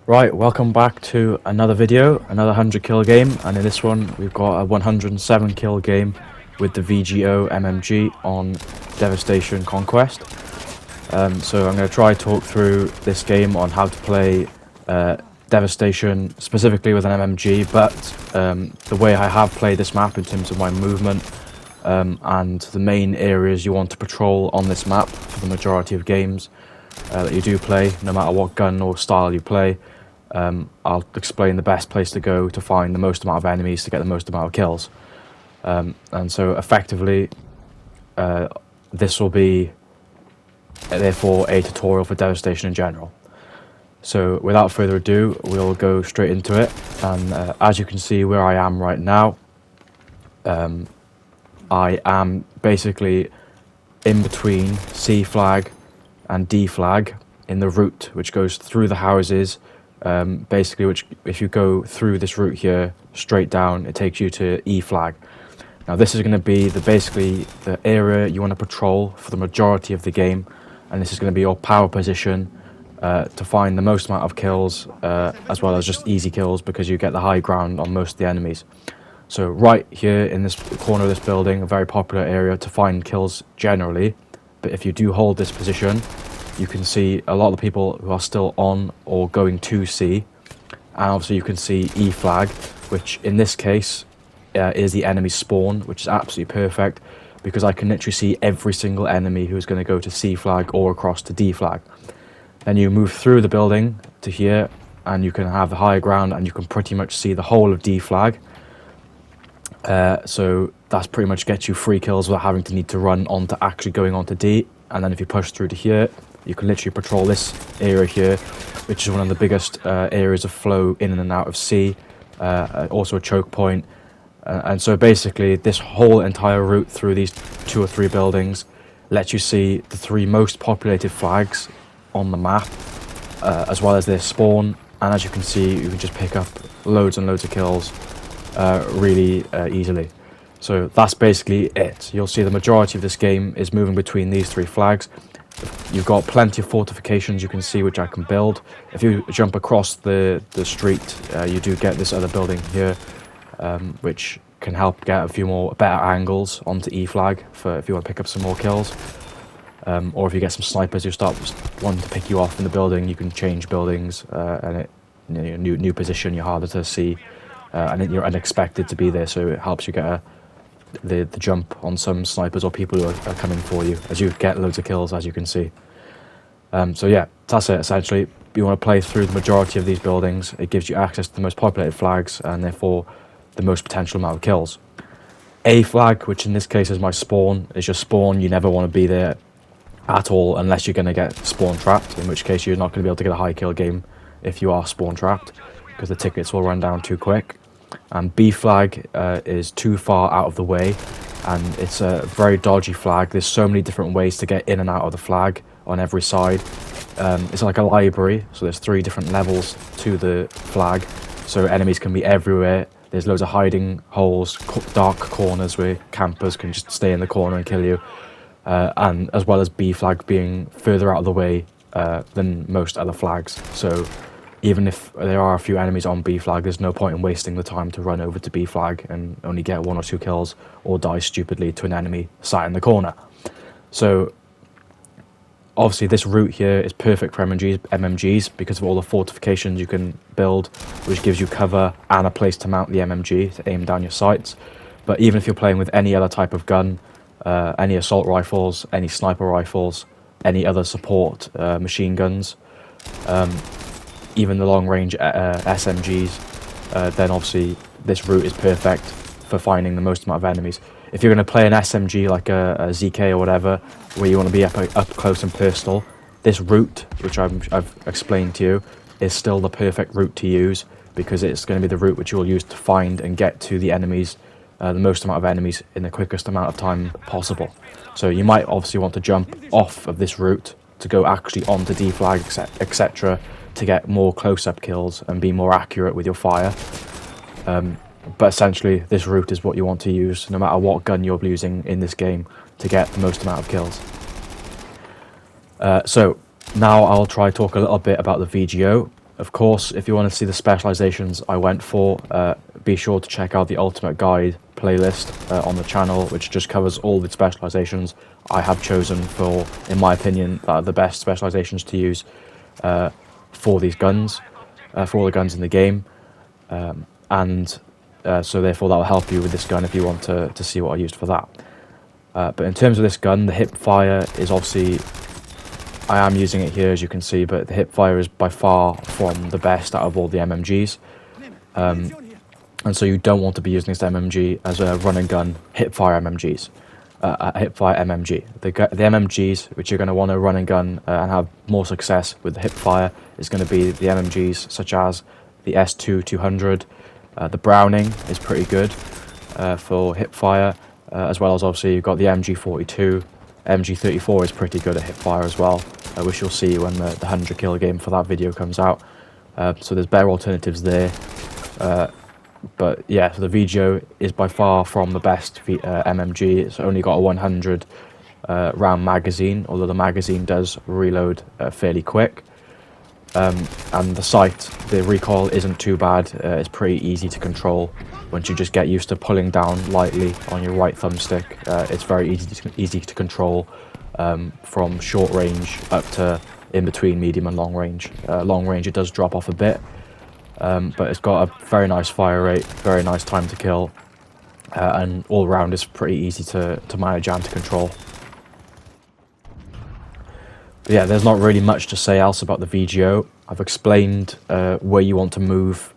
Right, welcome back to another video, another 100 kill game, and in this one we've got a 107 kill game with the VGO MMG on Devastation Conquest. So I'm going to try talk through this game on how to play Devastation specifically with an MMG, but the way I have played this map in terms of my movement and the main areas you want to patrol on this map for the majority of games that you do play, no matter what gun or style you play. I'll explain the best place to go to find the most amount of enemies to get the most amount of kills. And so effectively, this will be therefore a tutorial for Devastation in general. So without further ado, we'll go straight into it. And as you can see where I am right now, I am basically in between C flag and D flag in the route which goes through the houses. Basically, which if you go through this route here straight down, it takes you to E flag. Now this is going to be basically the area you want to patrol for the majority of the game, and this is going to be your power position to find the most amount of kills, as well as just easy kills because you get the high ground on most of the enemies. So right here in this corner of this building, a very popular area to find kills generally, but if you do hold this position, you can see a lot of the people who are still on or going to C, and obviously you can see E flag, which in this case is the enemy spawn, which is absolutely perfect because I can literally see every single enemy who's going to go to C flag or across to D flag. Then you move through the building to here and you can have the higher ground and you can pretty much see the whole of D flag. So that's pretty much gets you free kills without having to need to run on to actually going on to D. And then if you push through to here, you can literally patrol this area here, which is one of the biggest areas of flow in and out of C, also a choke point. And so basically this whole entire route through these 2 or 3 buildings lets you see the 3 most populated flags on the map, as well as their spawn. And as you can see, you can just pick up loads and loads of kills really easily. So that's basically it. You'll see the majority of this game is moving between these 3 flags. You've got plenty of fortifications you can see, which I can build. If you jump across the street, you do get this other building here, which can help get a few more better angles onto E flag for if you want to pick up some more kills. Or if you get some snipers who start wanting to pick you off in the building, you can change buildings, and new position, you're harder to see, and you're unexpected to be there, so it helps you get the jump on some snipers or people who are coming for you as you get loads of kills, as you can see. So yeah, that's it essentially. You want to play through the majority of these buildings. It gives you access to the most populated flags and therefore the most potential amount of kills. A flag, which in this case is my spawn, is your spawn. You never want to be there at all unless you're going to get spawn trapped, in which case you're not going to be able to get a high kill game if you are spawn trapped, because the tickets will run down too quick. And B flag is too far out of the way, and it's a very dodgy flag. There's so many different ways to get in and out of the flag on every side. It's like a library, so there's 3 different levels to the flag, so enemies can be everywhere. There's loads of hiding holes, dark corners where campers can just stay in the corner and kill you, and as well as B flag being further out of the way than most other flags. So even if there are a few enemies on B flag, there's no point in wasting the time to run over to B flag and only get 1 or 2 kills or die stupidly to an enemy sat in the corner. So obviously this route here is perfect for MMGs because of all the fortifications you can build, which gives you cover and a place to mount the MMG to aim down your sights. But even if you're playing with any other type of gun, any assault rifles, any sniper rifles, any other support machine guns, even the long-range SMGs, then obviously this route is perfect for finding the most amount of enemies. If you're going to play an SMG like a ZK or whatever, where you want to be up close and personal, this route, which I've explained to you, is still the perfect route to use because it's going to be the route which you will use to find and get to the enemies, the most amount of enemies in the quickest amount of time possible. So you might obviously want to jump off of this route to go actually onto D flag, etc., to get more close-up kills and be more accurate with your fire. But essentially this route is what you want to use no matter what gun you're using in this game to get the most amount of kills. So now I'll try to talk a little bit about the VGO. Of course, if you want to see the specializations I went for, be sure to check out the Ultimate Guide playlist on the channel, which just covers all the specializations I have chosen for, in my opinion, that are the best specializations to use for these guns, for all the guns in the game. So therefore that will help you with this gun if you want to see what I used for that. But in terms of this gun, the hip fire is obviously, I am using it here as you can see, but the hip fire is by far from the best out of all the MMGs. And so you don't want to be using this MMG as a run and gun hip fire MMGs. Hip fire MMG. The MMGs which you're going to want to run and gun and have more success with the hip fire is going to be the MMGs such as the S2-200. The Browning is pretty good for hip fire, as well as obviously you've got the MG42. MG34 is pretty good at hip fire as well, which you'll see when the 100 kill game for that video comes out. So there's better alternatives there. But yeah, so the VGO is by far from the best MMG. It's only got a 100 round magazine, although the magazine does reload fairly quick. And the sight, the recoil isn't too bad. It's pretty easy to control once you just get used to pulling down lightly on your right thumbstick. It's very easy to control from short range up to in between medium and long range. Long range it does drop off a bit, but it's got a very nice fire rate, very nice time to kill, and all around it's pretty easy to manage and to control. But yeah, there's not really much to say else about the VGO. I've explained where you want to move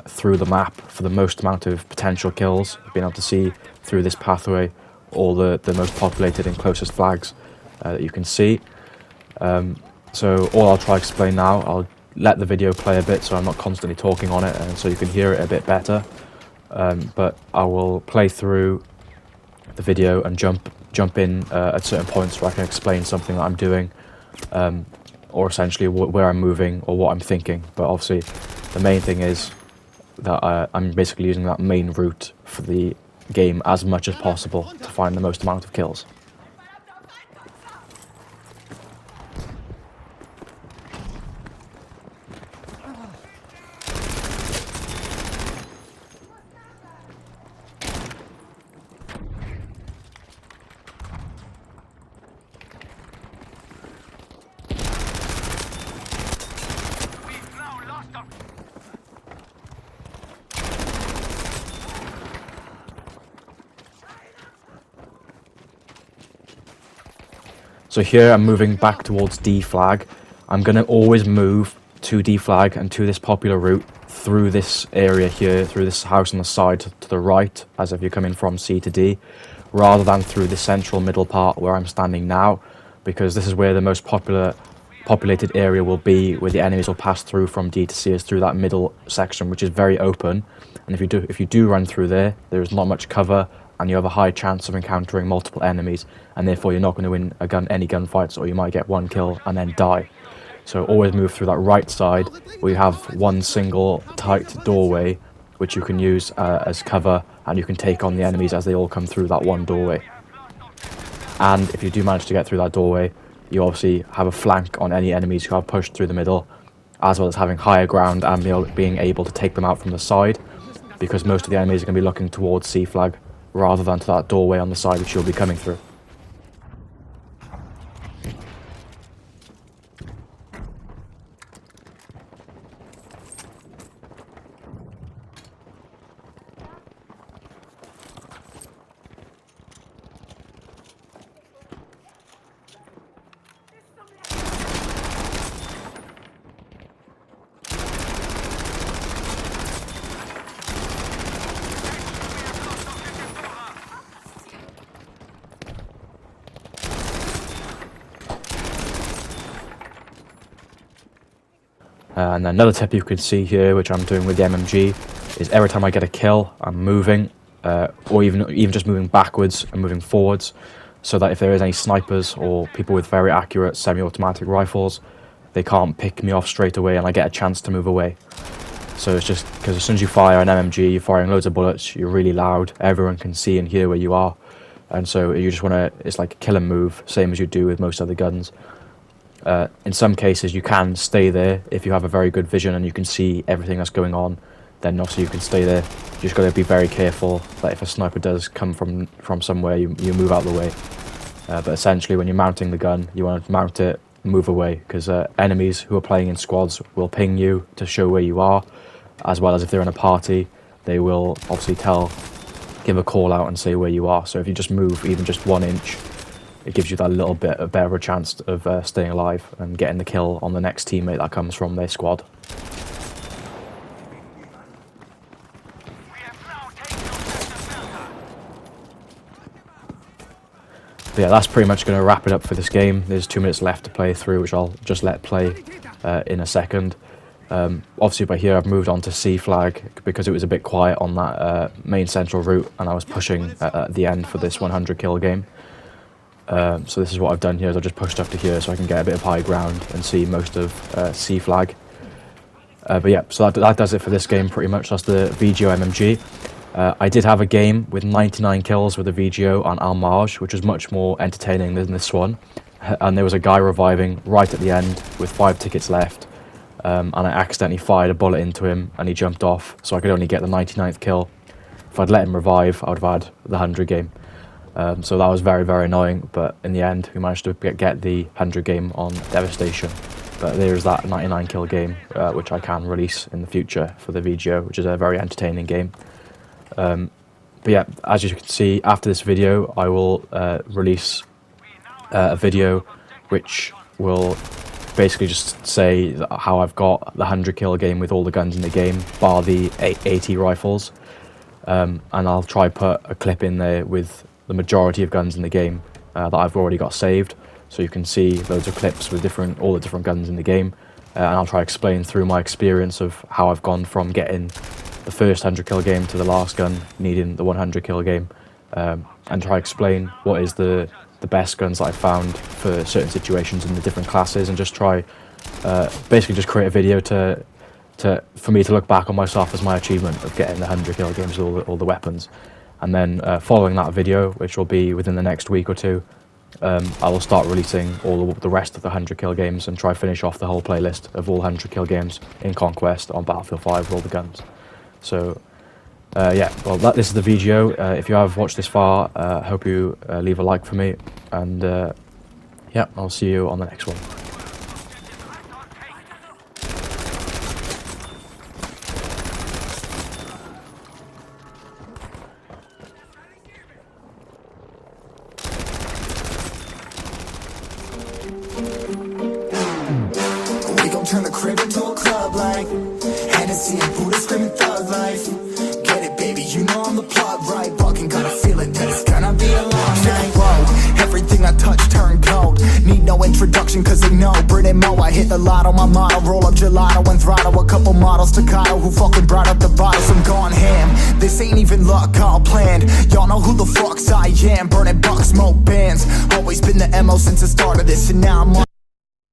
through the map for the most amount of potential kills, being able to see through this pathway all the most populated and closest flags that you can see. So all I'll try to explain now, I'll let the video play a bit so I'm not constantly talking on it and so you can hear it a bit better. But I will play through the video and jump in at certain points where I can explain something that I'm doing, or essentially where I'm moving or what I'm thinking. But obviously the main thing is that I'm basically using that main route for the game as much as possible to find the most amount of kills. So here I'm moving back towards D flag. I'm going to always move to D flag and to this popular route through this area here, through this house on the side to the right, as if you're coming from C to D, rather than through the central middle part where I'm standing now, because this is where the most populated area will be, where the enemies will pass through from D to C, is through that middle section, which is very open. And if you do run through there, there is not much cover, and you have a high chance of encountering multiple enemies, and therefore you're not going to win any gunfights, or you might get one kill and then die. So always move through that right side where you have one single tight doorway which you can use as cover, and you can take on the enemies as they all come through that one doorway. And if you do manage to get through that doorway, you obviously have a flank on any enemies who have pushed through the middle, as well as having higher ground and being able to take them out from the side, because most of the enemies are going to be looking towards C flag rather than to that doorway on the side which you'll be coming through. And another tip you can see here, which I'm doing with the MMG, is every time I get a kill, I'm moving, or even just moving backwards and moving forwards, so that if there is any snipers or people with very accurate semi-automatic rifles, they can't pick me off straight away and I get a chance to move away. So it's just because as soon as you fire an MMG, you're firing loads of bullets, you're really loud, everyone can see and hear where you are, and so you just want to, it's like kill and move, same as you do with most other guns. In some cases, you can stay there if you have a very good vision and you can see everything that's going on. Then also you can stay there. You just got to be very careful that if a sniper does come from somewhere, you move out of the way. But essentially, when you're mounting the gun, you want to mount it, move away, because enemies who are playing in squads will ping you to show where you are, as well as if they're in a party, they will obviously give a call out and say where you are. So if you just move even just 1 inch, it gives you that little bit better of a chance of staying alive and getting the kill on the next teammate that comes from their squad. But yeah, that's pretty much going to wrap it up for this game. There's 2 minutes left to play through, which I'll just let play in a second. Obviously by here I've moved on to C flag because it was a bit quiet on that main central route, and I was pushing at the end for this 100 kill game. So this is what I've done here, is I've just pushed up to here so I can get a bit of high ground and see most of C flag. But yeah, so that does it for this game pretty much. That's the VGO MMG. I did have a game with 99 kills with the VGO on Al Marj, which was much more entertaining than this one. And there was a guy reviving right at the end with 5 tickets left. And I accidentally fired a bullet into him and he jumped off, so I could only get the 99th kill. If I'd let him revive, I would have had the 100 game. So that was very, very annoying, but in the end we managed to get the 100 game on Devastation. But there's that 99 kill game, which I can release in the future for the VGO, which is a very entertaining game. But yeah, as you can see, after this video I will release a video which will basically just say how I've got the 100 kill game with all the guns in the game, bar the 80 rifles. And I'll try put a clip in there with the majority of guns in the game that I've already got saved, so you can see loads of clips with all the different guns in the game. And I'll try explain through my experience of how I've gone from getting the first 100 kill game to the last gun needing the 100 kill game, and try explain what is the best guns that I've found for certain situations in the different classes, and just try basically just create a video for me to look back on myself as my achievement of getting the 100 kill games with all the weapons. And then following that video, which will be within the next week or two, I will start releasing all the rest of the 100 kill games and try finish off the whole playlist of all 100 kill games in Conquest on Battlefield 5 with all the guns. So yeah, well this is the VGO. If you have watched this far, I hope you leave a like for me, and yeah, I'll see you on the next one. Turn the crib into a club like Hennessy and Buddha screaming thug life. Get it, baby, you know I'm the plug, right? Fucking got a feeling that it's gonna be a long night. Whoa, everything I touch turn cold. Need no introduction cause they know Brit and Mo, I hit the lotto, my motto. Roll up gelato and throttle a couple models staccato who fucking brought up the bottles. I'm gone ham, this ain't even luck, all planned. Y'all know who the fucks I am. Burning bucks, smoke bands. Always been the MO since the start of this, and now I'm on